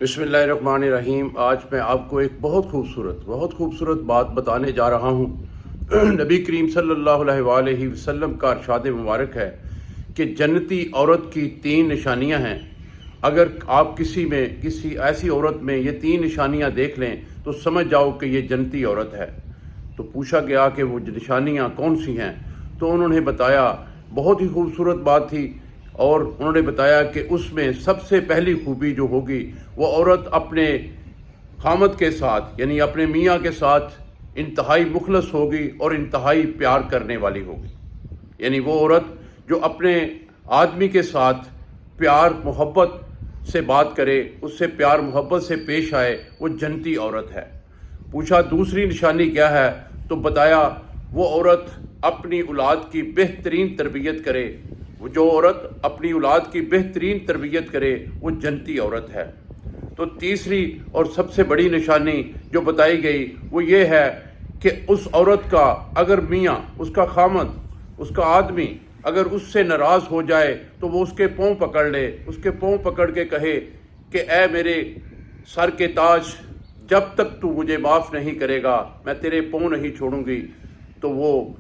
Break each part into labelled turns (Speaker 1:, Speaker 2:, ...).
Speaker 1: बिस्मिल्लाहिर्रहमानिर्रहीम। आज मैं आपको एक बहुत खूबसूरत बात बताने जा रहा हूँ। नबी करीम सल्लल्लाहु अलैहि वसल्लम का इरशाद मुबारक है कि जन्नती औरत की 3 निशानियाँ हैं। अगर आप किसी ऐसी औरत में ये 3 निशानियाँ देख लें तो समझ जाओ कि ये जन्नती औरत है। तो पूछा गया कि वो निशानियाँ कौन सी हैं, तो उन्होंने बताया, बहुत ही खूबसूरत बात थी, और उन्होंने बताया कि उसमें सबसे पहली खूबी जो होगी वो औरत अपने खामद के साथ यानी अपने मियाँ के साथ इंतहाई मुखलस होगी और इंतहाई प्यार करने वाली होगी। यानी वो औरत जो अपने आदमी के साथ प्यार मोहब्बत से बात करे, उससे प्यार मोहब्बत से पेश आए, वो जन्नती औरत है। पूछा दूसरी निशानी क्या है, तो बताया वो औरत अपनी औलाद की बेहतरीन तरबियत करे। वो जो औरत अपनी औलाद की बेहतरीन तरबियत करे वो जन्नती औरत है। तो तीसरी और सबसे बड़ी निशानी जो बताई गई वो ये है कि उस औरत का अगर मियाँ, उसका खामद, उसका आदमी अगर उससे नाराज़ हो जाए तो वो उसके पाँव पकड़ ले, उसके पाँव पकड़ के कहे कि ऐ मेरे सर के ताज, जब तक तू मुझे माफ़ नहीं करेगा मैं तेरे पाँव नहीं छोड़ूंगी। तो वो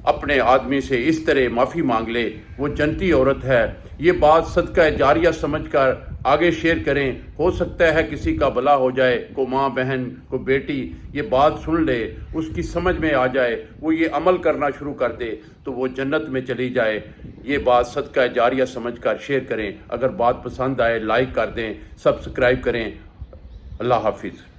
Speaker 1: अपने आदमी से इस तरह माफ़ी मांग ले, वो जन्नती औरत है। ये बात सदका जारिया समझकर आगे शेयर करें। हो सकता है किसी का भला हो जाए, को माँ बहन को बेटी ये बात सुन ले, उसकी समझ में आ जाए, वो ये अमल करना शुरू कर दे तो वो जन्नत में चली जाए। ये बात सदका जारिया समझकर शेयर करें। अगर बात पसंद आए लाइक कर दें, सब्सक्राइब करें। अल्लाह हाफिज़।